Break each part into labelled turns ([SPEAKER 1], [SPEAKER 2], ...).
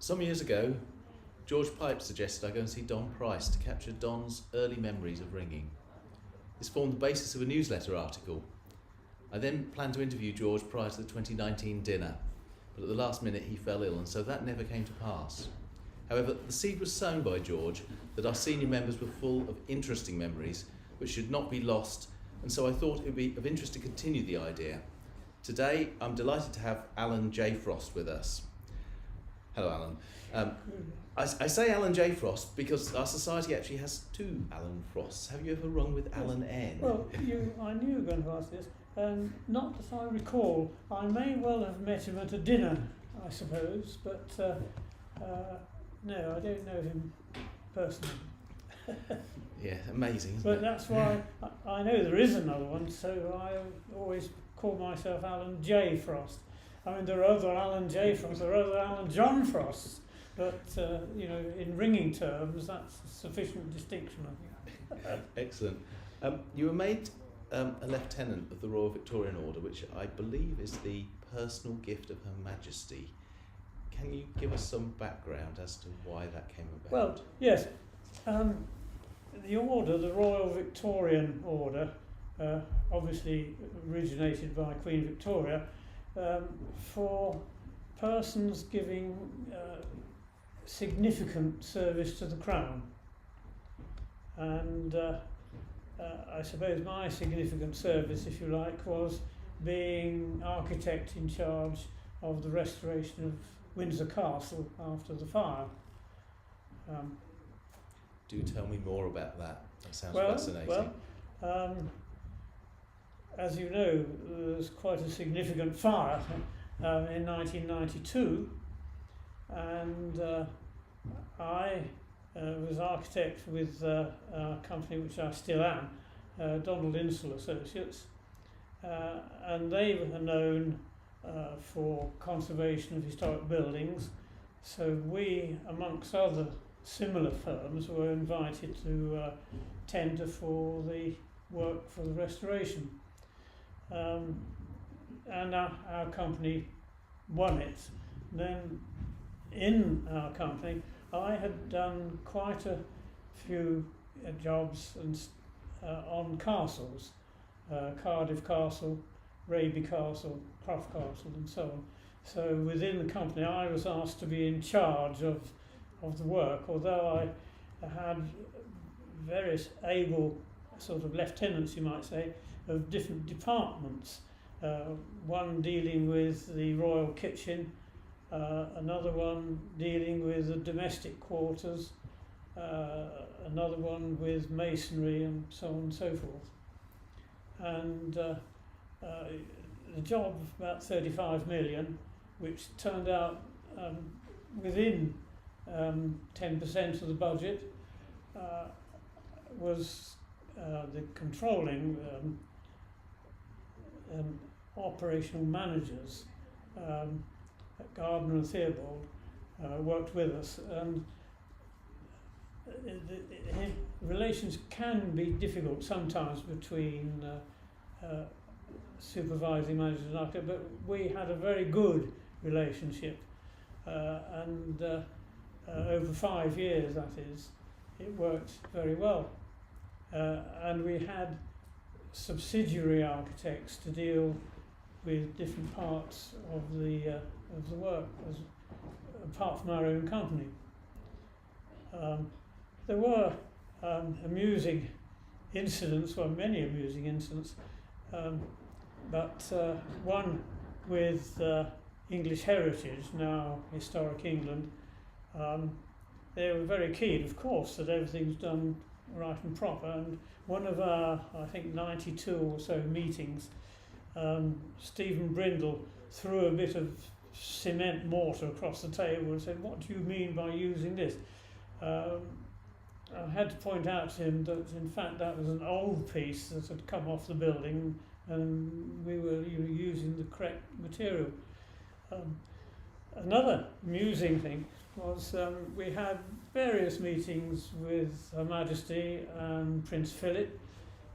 [SPEAKER 1] Some years ago, George Pipe suggested I go and see Don Price to capture Don's early memories of ringing. This formed the basis of a newsletter article. I then planned to interview George prior to the 2019 dinner, but at the last minute he fell ill, and so that never came to pass. However, the seed was sown by George that our senior members were full of interesting memories which should not be lost, and so I thought it would be of interest to continue the idea. Today, I'm delighted to have Alan J. Frost with us. Hello, Alan. I say Alan J. Frost because our society actually has two Alan Frosts. Have you ever rung with Alan N?
[SPEAKER 2] Well, I knew you were going to ask this. Not that I recall. I may well have met him at a dinner, I suppose, but no, I don't know him personally.
[SPEAKER 1] Yeah, amazing, isn't
[SPEAKER 2] but
[SPEAKER 1] it?
[SPEAKER 2] That's why I know there is another one, so I always call myself Alan J. Frost. I mean, there are other Alan J. Frosts, there are other Alan John Frosts, but, in ringing terms, that's a sufficient distinction, I think.
[SPEAKER 1] Excellent. You were made a Lieutenant of the Royal Victorian Order, which I believe is the personal gift of Her Majesty. Can you give us some background as to why that came about?
[SPEAKER 2] Well, yes. The order, the Royal Victorian Order, obviously originated by Queen Victoria, for persons giving significant service to the Crown. And I suppose my significant service, if you like, was being architect in charge of the restoration of Windsor Castle after the fire.
[SPEAKER 1] Do tell me more about that. That sounds fascinating.
[SPEAKER 2] Well, as you know, there was quite a significant fire in 1992, and I was architect with a company which I still am, Donald Insall Associates, and they were known for conservation of historic buildings, so we, amongst other similar firms, were invited to tender for the work for the restoration. And our company won it. Then in our company I had done quite a few jobs on castles, Cardiff Castle, Raby Castle, Clough Castle and so on. So within the company I was asked to be in charge of the work, although I had various able sort of lieutenants, you might say, of different departments. One dealing with the royal kitchen, another one dealing with the domestic quarters, another one with masonry and so on and so forth. And the job of about 35 million, which turned out within 10% of the budget, was the controlling operational managers at Gardner and Theobald worked with us, and relations can be difficult sometimes between supervising managers and architects, but we had a very good relationship, and over 5 years, that is, it worked very well. And we had subsidiary architects to deal with different parts of the work, apart from our own company. There were amusing incidents, well, many amusing incidents, but one with English Heritage, now Historic England. They were very keen, of course, that everything's done right and proper, and one of our, I think, 92 or so meetings, Stephen Brindle threw a bit of cement mortar across the table and said, "What do you mean by using this?" I had to point out to him that in fact that was an old piece that had come off the building and we were using the correct material. Another amusing thing was we had various meetings with Her Majesty and Prince Philip,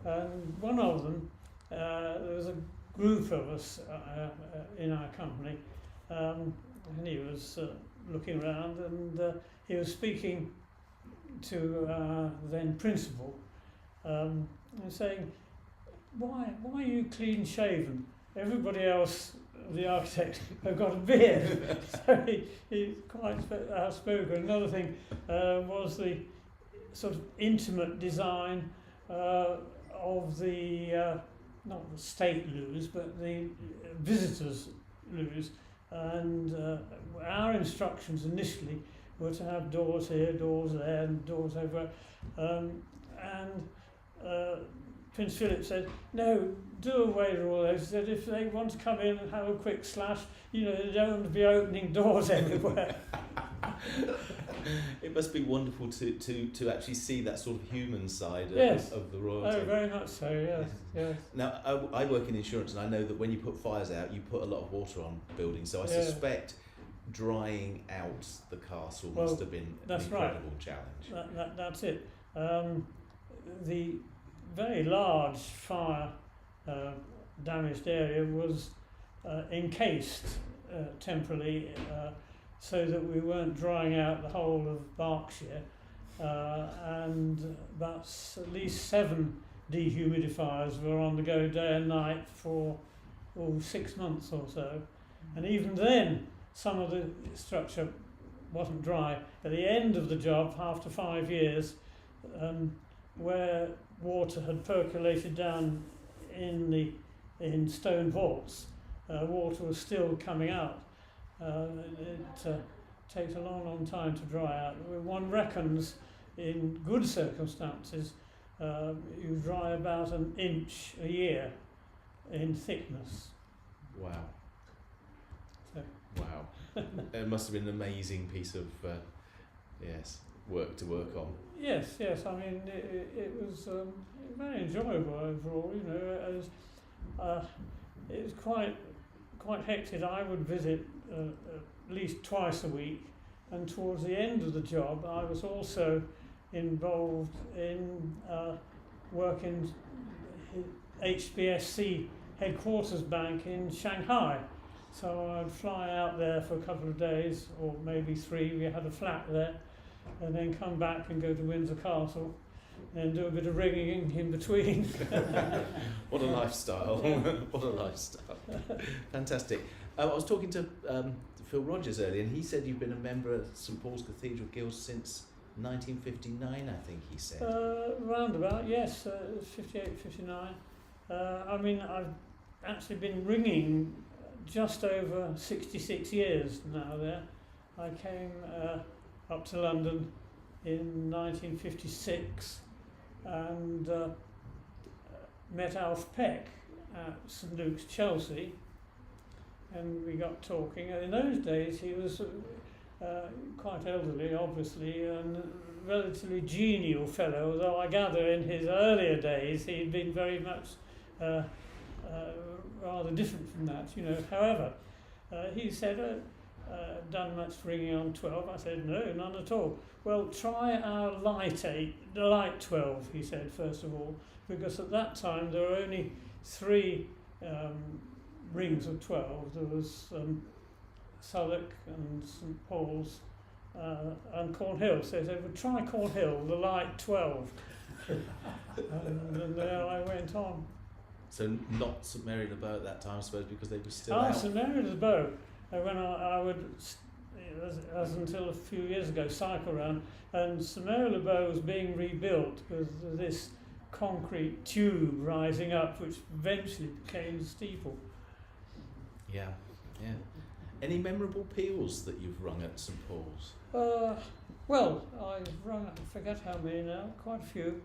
[SPEAKER 2] and one of them, there was a group of us in our company, and he was looking around, and he was speaking to then principal, and saying, why are you clean shaven? Everybody else, the architect, have got a beard. So he's quite outspoken. Another thing was the sort of intimate design of the, not the state loos, but the visitors' loos. And our instructions initially were to have doors here, doors there, and doors everywhere. Prince Philip said, no, do away with all those. He said, if they want to come in and have a quick slash, you know, they don't want to be opening doors everywhere.
[SPEAKER 1] It must be wonderful to actually see that sort of human side
[SPEAKER 2] Yes.
[SPEAKER 1] of the royalty.
[SPEAKER 2] Oh, very much so, yes, yes.
[SPEAKER 1] Now, I work in insurance, and I know that when you put fires out, you put a lot of water on buildings, so I
[SPEAKER 2] Yeah.
[SPEAKER 1] suspect drying out the castle
[SPEAKER 2] Well,
[SPEAKER 1] must have been an
[SPEAKER 2] that's right.
[SPEAKER 1] incredible challenge.
[SPEAKER 2] That's it. The very large fire damaged area was encased temporarily so that we weren't drying out the whole of Berkshire, and about at least 7 dehumidifiers were on the go day and night for 6 months or so, and even then some of the structure wasn't dry. At the end of the job, after 5 years, where water had percolated down in stone vaults, water was still coming out. It takes a long time to dry out. One reckons in good circumstances you dry about an inch a year in thickness.
[SPEAKER 1] Wow.
[SPEAKER 2] So.
[SPEAKER 1] Wow. It must have been an amazing piece of work to work on.
[SPEAKER 2] Yes. I mean, it was very enjoyable overall. You know, it was quite hectic. I would visit at least twice a week, and towards the end of the job, I was also involved in working HBSC headquarters bank in Shanghai. So I'd fly out there for a couple of days, or maybe 3. We had a flat there, and then come back and go to Windsor Castle, and do a bit of ringing in between.
[SPEAKER 1] What a lifestyle! What a lifestyle! Fantastic. I was talking to Phil Rogers earlier, and he said you've been a member of St Paul's Cathedral Guild since 1959, I think he said.
[SPEAKER 2] Roundabout, yes, 58, 59. I mean, I've actually been ringing just over 66 years now there. I came up to London in 1956 and met Alf Peck at St Luke's, Chelsea, and we got talking. In those days he was quite elderly, obviously, and a relatively genial fellow, although I gather in his earlier days he'd been very much rather different from that, you know. However, he said, done much ringing on 12? I said, no, none at all. Well, try our light 12, he said, first of all, because at that time there were only 3 rings of 12. There was Southwark and St Paul's and Cornhill. So they said, well, try Cornhill, the light 12. and there I went on.
[SPEAKER 1] So not St Mary le Bow at that time, I suppose, because they were still out.
[SPEAKER 2] St Mary le Bow. When I would, as until a few years ago, cycle around, and St Mary le Bow was being rebuilt with this concrete tube rising up, which eventually became the steeple.
[SPEAKER 1] Yeah. Any memorable peals that you've rung at St Paul's?
[SPEAKER 2] Well, I've rung, I forget how many now, quite a few.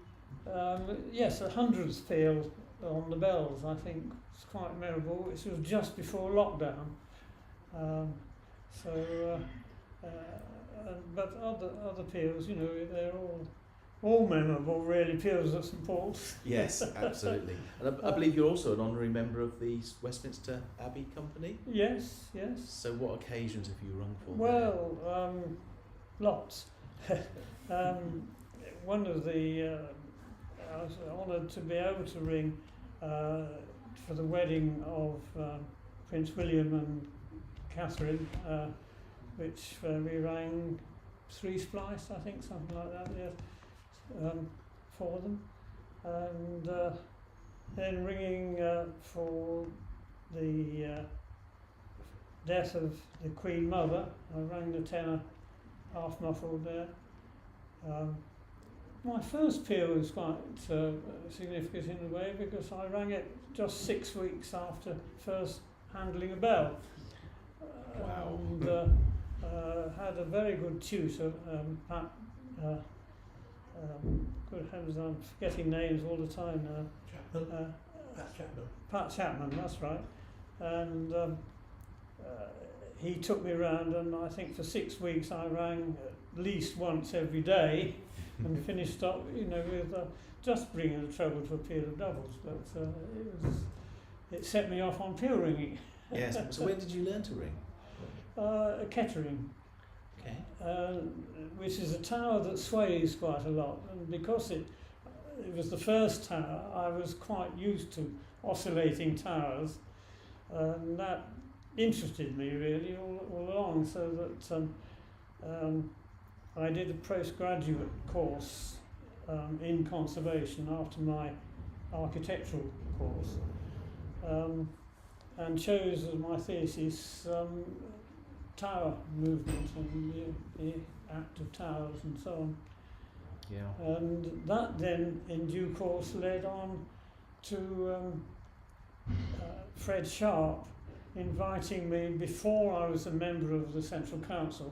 [SPEAKER 2] Yes, a 100th peal on the bells, I think, was quite memorable. It was just before lockdown. But other peals, you know, they're all memorable, really, peals at St Paul's.
[SPEAKER 1] Yes, absolutely. And I believe you're also an honorary member of the Westminster Abbey Company?
[SPEAKER 2] Yes.
[SPEAKER 1] So what occasions have you rung for?
[SPEAKER 2] Well, lots. One of the, I was honoured to be able to ring for the wedding of Prince William and Catherine which we rang 3 splice, I think, something like that, yes, for them. And then ringing for the death of the Queen Mother. I rang the tenor half muffled there. My first peal was quite significant in a way, because I rang it just 6 weeks after first handling a bell.
[SPEAKER 1] Wow.
[SPEAKER 2] And had a very good tutor, Pat. Good heavens, I'm forgetting names all the time now. Pat Chapman, that's right. And he took me around, and I think for 6 weeks I rang at least once every day, and finished up, with just bringing the treble to a peal of doubles. But it set me off on peal ringing.
[SPEAKER 1] Yes. So where did you learn to ring?
[SPEAKER 2] Kettering.
[SPEAKER 1] Okay.
[SPEAKER 2] Which is a tower that sways quite a lot, and because it was the first tower, I was quite used to oscillating towers, and that interested me really all along, so that I did a postgraduate course in conservation after my architectural course, and chose as my thesis tower movement and the act of towers and so on.
[SPEAKER 1] Yeah.
[SPEAKER 2] And that then, in due course, led on to Fred Sharp inviting me, before I was a member of the Central Council,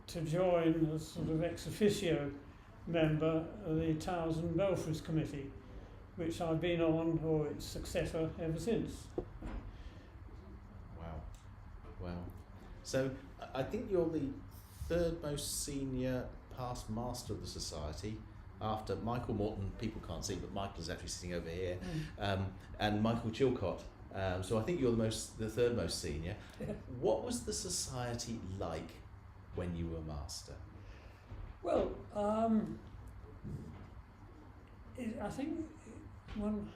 [SPEAKER 2] to join as sort of ex officio member of the Towers and Belfries Committee, which I've been on, or its successor, ever since.
[SPEAKER 1] Wow. So I think you're the third most senior past master of the society, after Michael Morton. People can't see, but Michael is actually sitting over here, and Michael Chilcott. So I think you're the third most senior.
[SPEAKER 2] Yeah.
[SPEAKER 1] What was the society like when you were master?
[SPEAKER 2] Well, I think one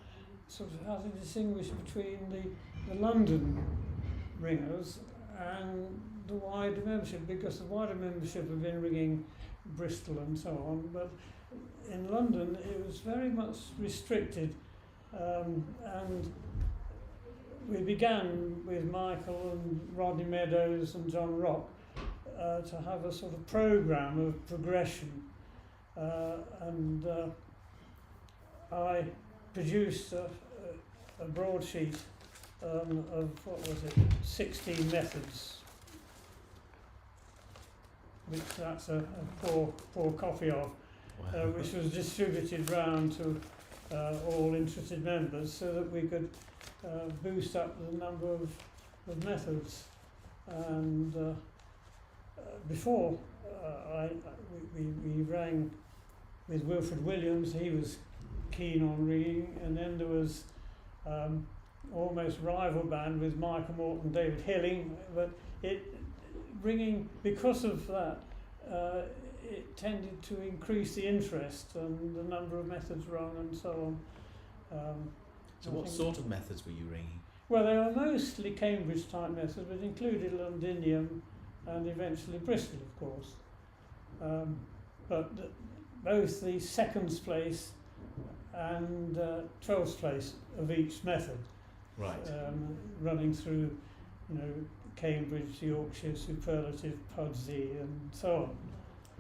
[SPEAKER 2] sort of has to distinguish between the London ringers and the wider membership, because the wider membership have been ringing Bristol and so on, but in London it was very much restricted, and we began with Michael and Rodney Meadows and John Rock to have a sort of programme of progression, and I produced a broadsheet of, 16 methods, which that's a poor copy of,
[SPEAKER 1] Wow.
[SPEAKER 2] which was distributed round to all interested members, so that we could boost up the number of methods. And before we rang with Wilfred Williams. He was keen on ringing, and then there was almost rival band with Michael Morton, David Hilling, but ringing, because of that, it tended to increase the interest and the number of methods rung and so on.
[SPEAKER 1] So what sort of methods were you ringing?
[SPEAKER 2] Well, they were mostly Cambridge type methods, but included Londinium and eventually Bristol, of course. But both the seconds place and 12th place of each method,
[SPEAKER 1] Right.
[SPEAKER 2] running through, Cambridge, Yorkshire, Superlative, Pudsey, and so on.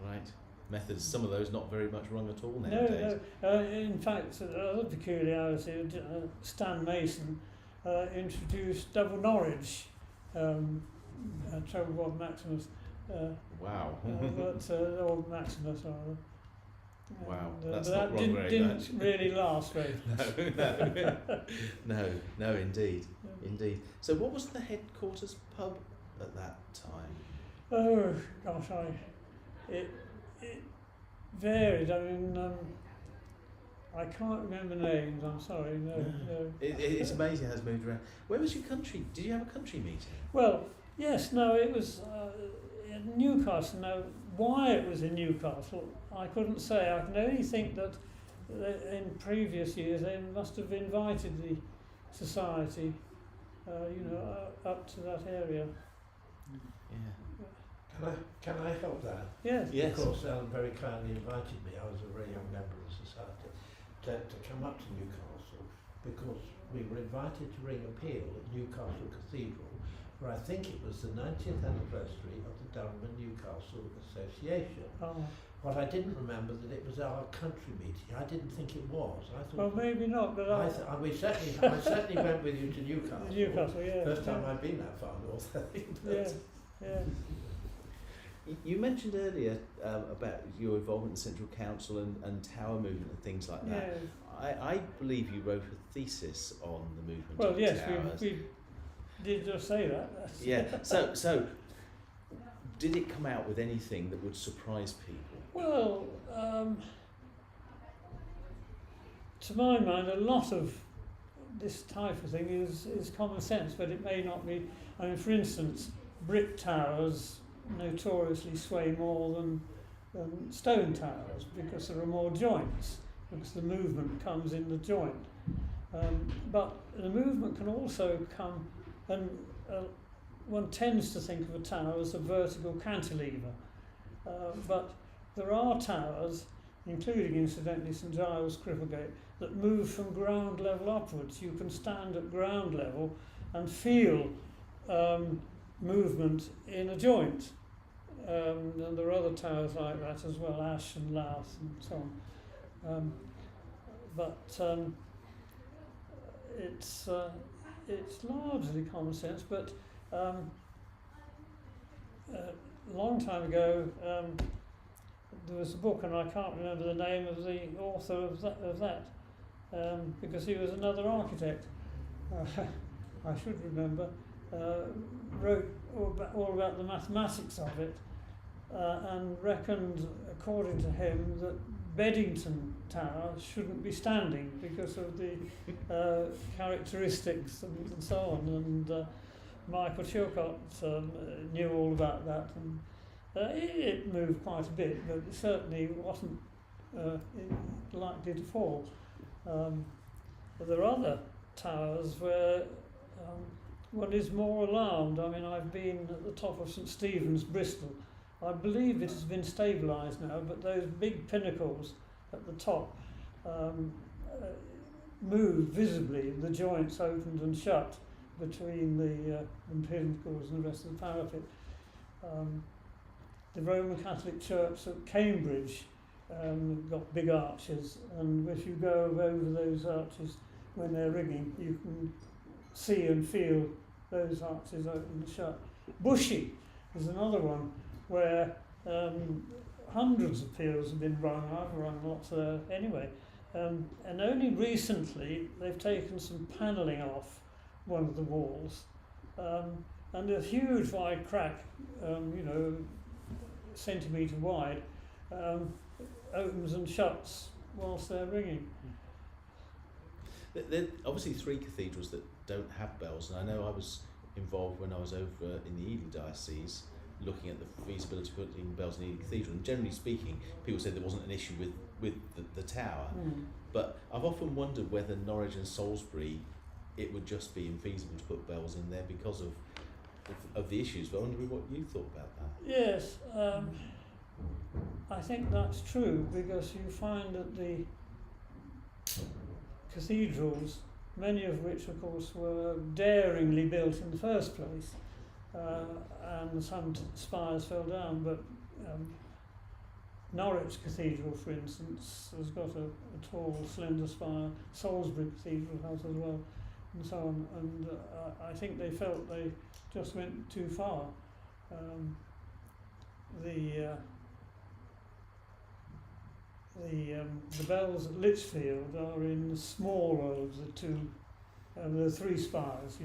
[SPEAKER 1] Right. Methods, some of those not very much rung at all nowadays.
[SPEAKER 2] No. In fact, another peculiarity, Stan Mason introduced double Norwich, treble rod Maximus.
[SPEAKER 1] Wow.
[SPEAKER 2] Or Maximus, rather.
[SPEAKER 1] Wow,
[SPEAKER 2] And,
[SPEAKER 1] that's
[SPEAKER 2] but
[SPEAKER 1] not
[SPEAKER 2] that
[SPEAKER 1] wrong very
[SPEAKER 2] didn't
[SPEAKER 1] much.
[SPEAKER 2] really last very
[SPEAKER 1] No, indeed. Indeed. So what was the headquarters pub at that time?
[SPEAKER 2] Oh gosh, it varied. I mean, I can't remember names. I'm sorry. No.
[SPEAKER 1] It's amazing how it's moved around. Where was your country? Did you have a country meeting?
[SPEAKER 2] Well, yes. No, it was in Newcastle. Now, why it was in Newcastle, I couldn't say. I can only think that in previous years they must have invited the society, up to that area.
[SPEAKER 1] Yeah.
[SPEAKER 3] Can I help that?
[SPEAKER 2] Yes.
[SPEAKER 1] Yes.
[SPEAKER 3] Of course, Alan very kindly invited me. I was a very young member of the society to come up to Newcastle because we were invited to ring a peal at Newcastle Cathedral, where I think it was the 90th anniversary of the Durham and Newcastle Association.
[SPEAKER 2] Oh.
[SPEAKER 3] What I didn't remember that it was our country meeting. I didn't think it was. I
[SPEAKER 2] Well,
[SPEAKER 3] thought.
[SPEAKER 2] maybe not, but
[SPEAKER 3] I certainly went with you to Newcastle.
[SPEAKER 2] Newcastle, yeah.
[SPEAKER 3] First time I've been that far north, I think.
[SPEAKER 2] Yeah, yeah.
[SPEAKER 1] You mentioned earlier about your involvement in Central Council and tower movement and things like that.
[SPEAKER 2] Yeah.
[SPEAKER 1] I believe you wrote a thesis on the movement
[SPEAKER 2] Well,
[SPEAKER 1] of
[SPEAKER 2] yes,
[SPEAKER 1] towers.
[SPEAKER 2] we did just say that.
[SPEAKER 1] Yeah. So did it come out with anything that would surprise people?
[SPEAKER 2] Well, to my mind, a lot of this type of thing is common sense, but it may not be. I mean, for instance, brick towers notoriously sway more than stone towers because there are more joints, because the movement comes in the joint. But the movement can also come, and one tends to think of a tower as a vertical cantilever, but there are towers, including incidentally St Giles Cripplegate, that move from ground level upwards. You can stand at ground level and feel movement in a joint. And there are other towers like that as well, Ash and Louth and so on. But it's largely common sense. But a long time ago, there was a book, and I can't remember the name of the author of that because he was another architect. I should remember. Wrote all about the mathematics of it, and reckoned, according to him, that Beddington Tower shouldn't be standing because of the characteristics and so on. And Michael Chilcott knew all about that, and it moved quite a bit, but it certainly wasn't likely to fall. But there are other towers where one is more alarmed. I mean, I've been at the top of St Stephen's, Bristol. I believe it has been stabilised now, but those big pinnacles at the top moved visibly. The joints opened and shut between the pinnacles and the rest of the parapet. The Roman Catholic Church at Cambridge got big arches, and if you go over those arches when they're ringing, you can see and feel those arches open and shut. Bushy is another one where hundreds of peals have been rung. I've rung lots there anyway. And only recently they've taken some panelling off one of the walls, and a huge wide crack, centimetre wide, opens and shuts whilst they're ringing.
[SPEAKER 1] There are obviously three cathedrals that don't have bells, and I know I was involved when I was over in the Ely Diocese looking at the feasibility of putting bells in Ely Cathedral, and generally speaking people said there wasn't an issue with the tower, but I've often wondered whether Norwich and Salisbury it would just be infeasible to put bells in there because of the issues. But I wonder what you thought about that.
[SPEAKER 2] Yes, I think that's true, because you find that the cathedrals, many of which of course were daringly built in the first place, and some spires fell down, but Norwich Cathedral, for instance, has got a tall, slender spire. Salisbury Cathedral has as well, and so on. And I think they felt they just went too far. The bells at Lichfield are in the smaller of the two. There are three spires,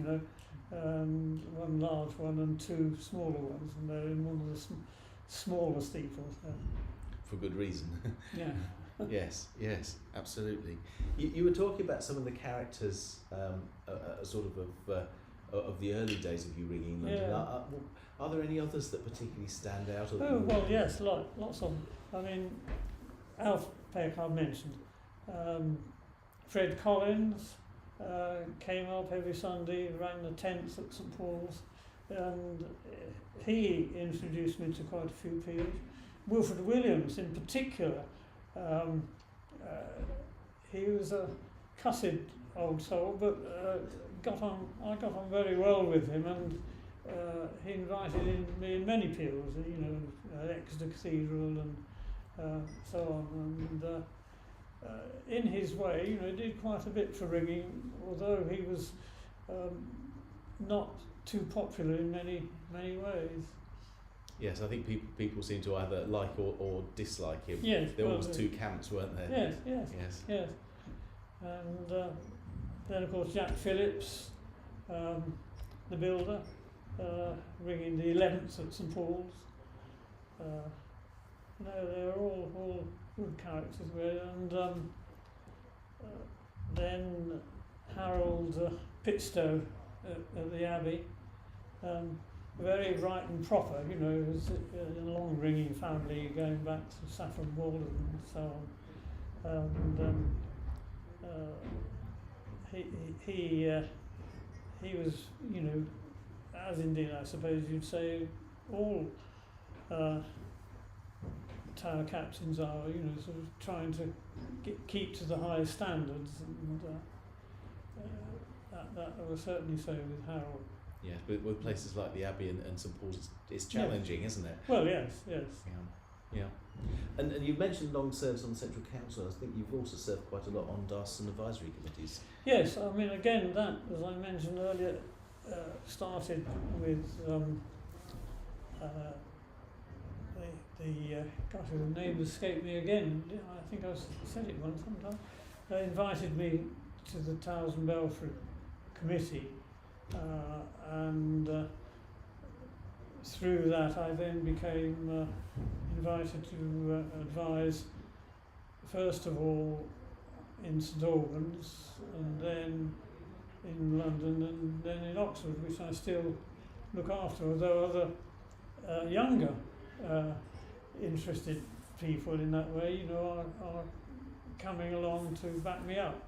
[SPEAKER 2] one large one and two smaller ones, and they're in one of the smaller steeples.
[SPEAKER 1] For good reason.
[SPEAKER 2] Yeah.
[SPEAKER 1] Yes, absolutely. You were talking about some of the characters, sort of the early days of you ringing London.
[SPEAKER 2] Yeah.
[SPEAKER 1] Are there any others that particularly stand out?
[SPEAKER 2] Oh well, yes, lots of them. I mean, Alf Peck I mentioned. Fred Collins came up every Sunday, rang the tents at St Paul's. and he introduced me to quite a few peers. Wilfred Williams, in particular, he was a cussed old soul, but I got on very well with him, and he invited me in many peals, Exeter Cathedral and so on, and in his way, he did quite a bit for ringing, although he was not too popular in many ways.
[SPEAKER 1] Yes, I think people seem to either like or dislike him.
[SPEAKER 2] Yes,
[SPEAKER 1] there were always two camps, weren't there?
[SPEAKER 2] Yes. And then, of course, Jack Phillips, the builder, ringing the 11th at St Paul's. They're all good characters, really. And then Harold Pitstow at the Abbey, very right and proper, was a long ringing family going back to Saffron Walden and so on. And he was, as indeed I suppose you'd say all tower captains are, sort of trying to keep to the highest standards, and that I will certainly say with Harold.
[SPEAKER 1] Yes, but with places like the Abbey and St Paul's, it's challenging, isn't it?
[SPEAKER 2] Well, yes.
[SPEAKER 1] Yeah. And you mentioned long service on the Central Council. I think you've also served quite a lot on diocesan advisory committees.
[SPEAKER 2] Yes, I mean, again, that, as I mentioned earlier, started with the name escaped me again. I think I said it once sometime. They invited me to the Towers and Belfry Committee, and through that I then became invited to advise, first of all in St Albans, and then in London, and then in Oxford, which I still look after, although other younger interested people in that way, are coming along to back me up.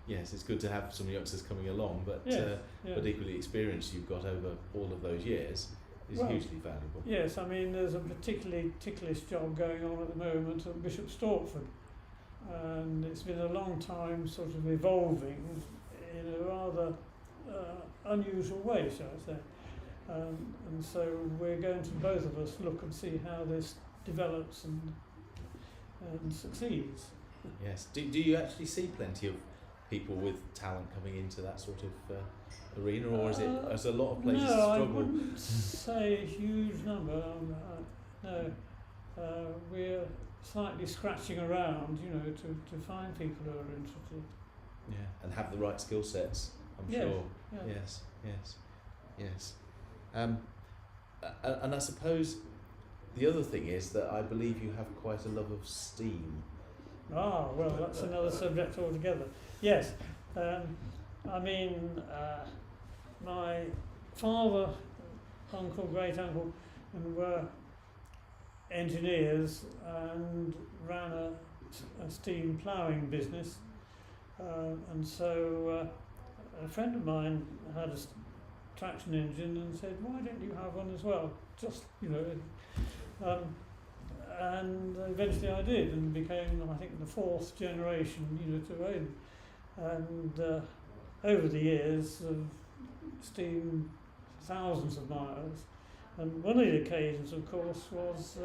[SPEAKER 1] Yes, it's good to have some youngsters coming along, but but equally experience you've got over all of those years is hugely valuable.
[SPEAKER 2] Yes, I mean, there's a particularly ticklish job going on at the moment at Bishop Stortford, and it's been a long time sort of evolving in a rather unusual way, shall I say. And so we're going to, both of us, look and see how this develops and succeeds.
[SPEAKER 1] Yes. Do you actually see plenty of people with talent coming into that sort of arena, or is it as a lot of places struggle?
[SPEAKER 2] I wouldn't say a huge number. No, we're slightly scratching around, to find people who are interested.
[SPEAKER 1] Yeah, and have the right skill sets, I'm sure. Yeah. Yes. And I suppose the other thing is that I believe you have quite a love of steam.
[SPEAKER 2] Ah, well, that's another subject altogether. Yes, I mean, my father, uncle, great uncle, were engineers and ran a steam ploughing business, and so a friend of mine had a traction engine and said, "Why don't you have one as well?" Just and eventually I did, and became, I think, the fourth generation, to own. And over the years, I've steamed thousands of miles. And one of the occasions, of course, was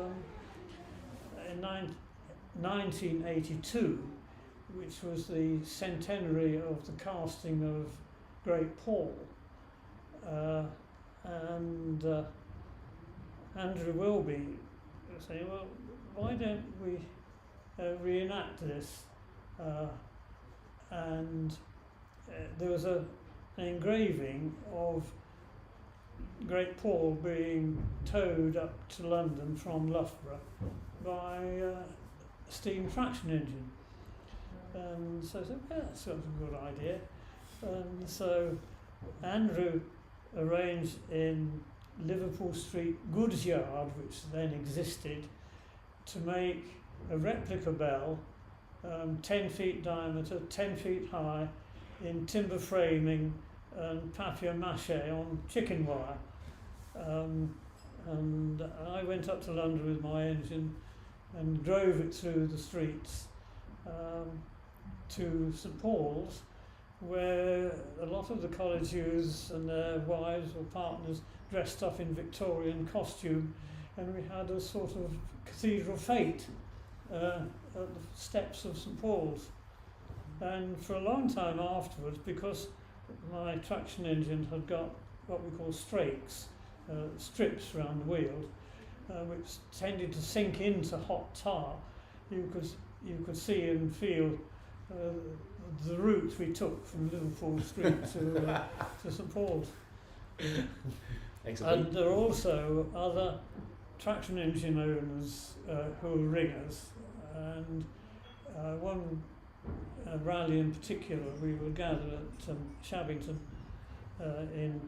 [SPEAKER 2] in 1982, which was the centenary of the casting of Great Paul. And Andrew Wilby saying, "Well, why don't we reenact this?" And there was an engraving of Great Paul being towed up to London from Loughborough by a steam traction engine. And so I said, "Yeah, that's sort of a good idea." And so Andrew arranged in Liverpool Street goods yard, which then existed, to make a replica bell, 10 feet diameter, 10 feet high, in timber framing and papier-mâché on chicken wire. and I went up to London with my engine and drove it through the streets to St Paul's, where a lot of the college youths and their wives or partners dressed up in Victorian costume, and we had a sort of cathedral fete at the steps of St Paul's. And for a long time afterwards, because my traction engine had got what we call strakes, strips around the wheels, which tended to sink into hot tar, you could see and feel the route we took from Liverpool Street to St Paul's.
[SPEAKER 1] Excellent.
[SPEAKER 2] And there are also other traction engine owners who are ringers, and one rally in particular, we would gather at Shabbington in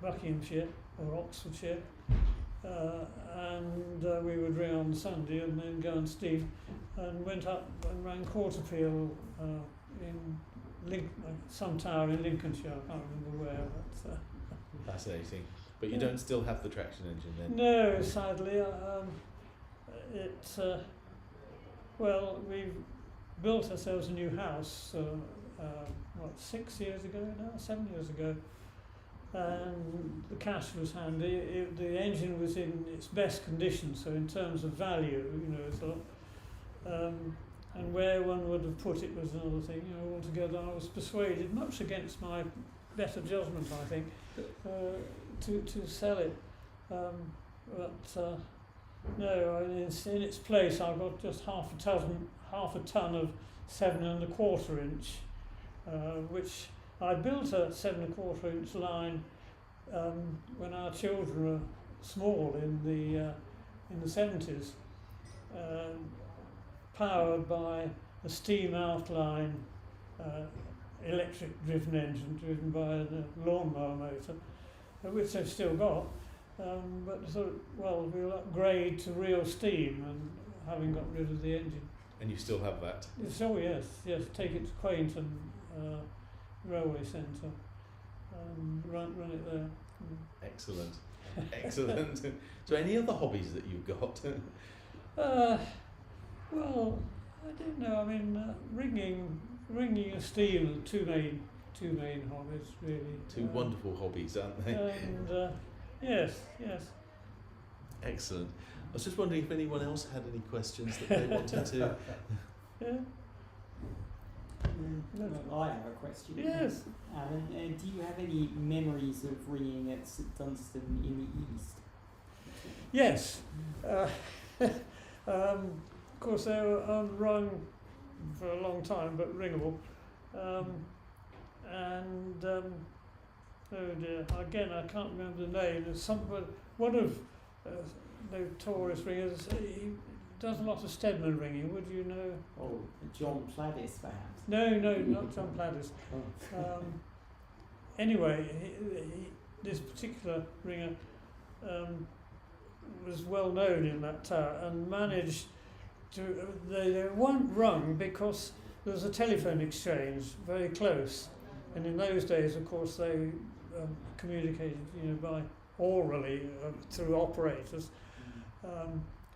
[SPEAKER 2] Buckinghamshire or Oxfordshire, and we would ring on Sunday and then go and steam, and went up and ran Quarterpeel in some tower in Lincolnshire, I can't remember where. But,
[SPEAKER 1] fascinating. But you don't still have the traction engine then?
[SPEAKER 2] no, sadly. Well, we've built ourselves a new house, 6 years ago now, 7 years ago, and the cash was handy. The engine was in its best condition, so in terms of value, it's a lot. And where one would have put it was another thing. Altogether, I was persuaded, much against my better judgment, I think, to sell it. No, in its place, I've got just half a ton of 7 1/4 inch, which I built a 7 1/4 inch line when our children were small in the 70s, powered by a steam outline electric driven engine driven by a lawnmower motor, which they've still got. But we'll upgrade to real steam, and having got rid of the engine.
[SPEAKER 1] And you still have that?
[SPEAKER 2] Oh yes, take it to Quainton Railway Centre and run it there.
[SPEAKER 1] Excellent, excellent. So any other hobbies that you've got?
[SPEAKER 2] Well, I don't know. I mean, ringing and steam are two main hobbies, really.
[SPEAKER 1] Two wonderful hobbies, aren't they?
[SPEAKER 2] And yes.
[SPEAKER 1] Excellent. I was just wondering if anyone else had any questions that they wanted to.
[SPEAKER 2] Yeah.
[SPEAKER 4] Well, I have a question.
[SPEAKER 2] Yes.
[SPEAKER 4] Alan, do you have any memories of ringing at St Dunstan in the east?
[SPEAKER 2] Yes. Of course, they were unrung for a long time, but ringable. Oh dear, again, I can't remember the name. There's one of notorious ringers. He does a lot of Stedman ringing. Would you know?
[SPEAKER 4] Oh, John Pladis, perhaps?
[SPEAKER 2] No, not John Pladis.
[SPEAKER 4] Oh.
[SPEAKER 2] Anyway, this particular ringer was well known in that tower and managed to. They weren't rung because there was a telephone exchange very close, and in those days, of course, they communicated, by orally through operators.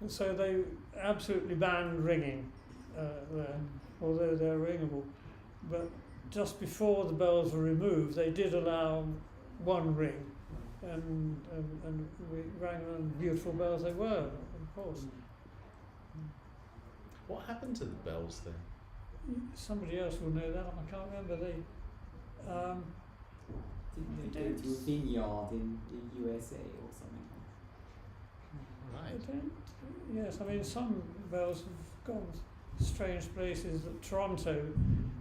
[SPEAKER 2] So they absolutely banned ringing there, although they're ringable. But just before the bells were removed, they did allow one ring, and we rang on beautiful bells they were, of course.
[SPEAKER 1] What happened to the bells then?
[SPEAKER 2] Somebody else will know that. I can't remember.
[SPEAKER 4] Didn't they go to a vineyard in the USA or something?
[SPEAKER 1] Right.
[SPEAKER 2] Yes, I mean, some bells have gone strange places. At Toronto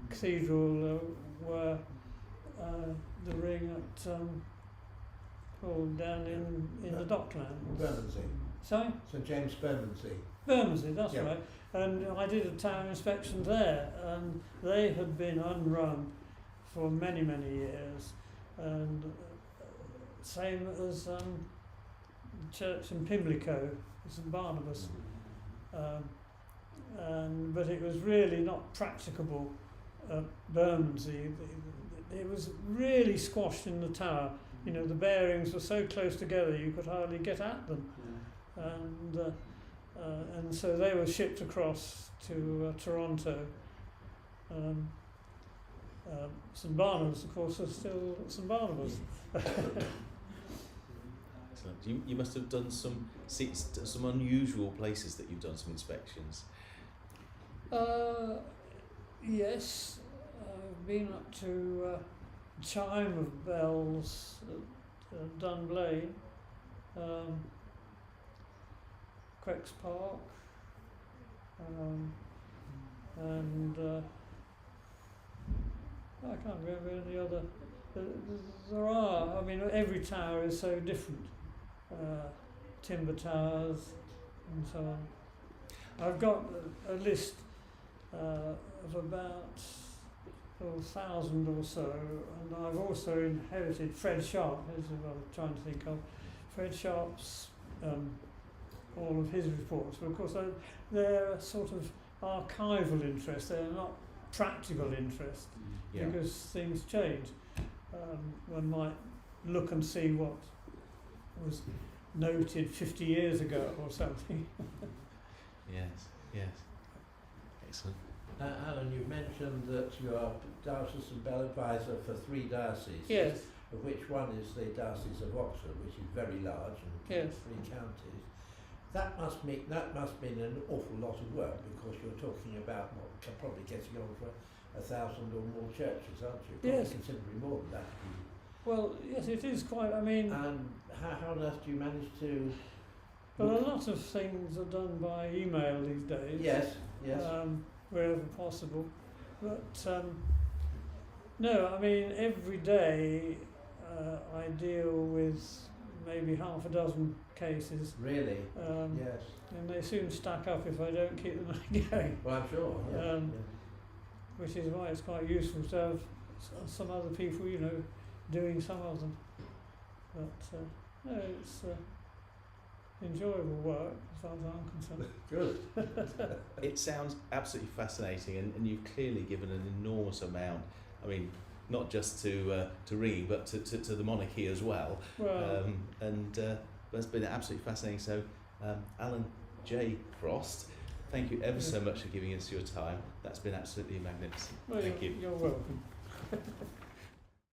[SPEAKER 2] Cathedral were the ring at down in the Docklands.
[SPEAKER 3] Bermondsey.
[SPEAKER 2] Sorry?
[SPEAKER 3] St James Bermondsey.
[SPEAKER 2] Bermondsey, that's
[SPEAKER 3] Yeah.
[SPEAKER 2] right. And I did a town inspection there, and they had been unrung for many, many years. And same as the church in Pimlico, St Barnabas. But it was really not practicable at Bermondsey. It was really squashed in the tower. you know, the bearings were so close together you could hardly get at them.
[SPEAKER 4] Yeah.
[SPEAKER 2] And so they were shipped across to Toronto. St Barnabas, of course, is still St Barnabas.
[SPEAKER 1] Excellent. You must have done some unusual places that you've done some inspections.
[SPEAKER 2] Yes, I've been up to Chime of Bells at Dunblane, Quex Park, and I can't remember any other. There are, I mean, every tower is so different. Timber towers and so on. I've got a list of about 1,000 or so, and I've also inherited Fred Sharp, is what I'm trying to think of. Fred Sharp's, all of his reports, but of course they're a sort of archival interest, they're not practical interest,
[SPEAKER 1] Yeah.
[SPEAKER 2] because things change. One might look and see what was noted 50 years ago or something.
[SPEAKER 1] Yes. Excellent.
[SPEAKER 3] Alan, you mentioned that you are diocesan bell advisor for 3 dioceses.
[SPEAKER 2] Yes,
[SPEAKER 3] Of which one is the Diocese of Oxford, which is very large and
[SPEAKER 2] Yes.
[SPEAKER 3] 3 counties. That must mean an awful lot of work, because you're talking about probably getting on for 1,000 or more churches, aren't you? Probably
[SPEAKER 2] Yes.
[SPEAKER 3] considerably more than that.
[SPEAKER 2] well, yes, it is quite, I mean,
[SPEAKER 3] And how on earth do you manage to?
[SPEAKER 2] but a lot of things are done by email these days.
[SPEAKER 3] Yes.
[SPEAKER 2] Wherever possible. But no, I mean, every day I deal with maybe half a dozen cases,
[SPEAKER 3] Really? Yes.
[SPEAKER 2] and they soon stack up if I don't keep them going,
[SPEAKER 3] Well, I'm sure. Yeah.
[SPEAKER 2] which is why it's quite useful to have some other people, you know, doing some of them. But no, it's enjoyable work as far as I'm concerned.
[SPEAKER 3] Good.
[SPEAKER 1] It sounds absolutely fascinating, and you've clearly given an enormous amount. I mean, not just to ringing, but to the monarchy as well.
[SPEAKER 2] Well,
[SPEAKER 1] That's been absolutely fascinating. So, Alan J. Frost, thank you ever so much for giving us your time. That's been absolutely magnificent.
[SPEAKER 2] well,
[SPEAKER 1] Thank you.
[SPEAKER 2] You're welcome.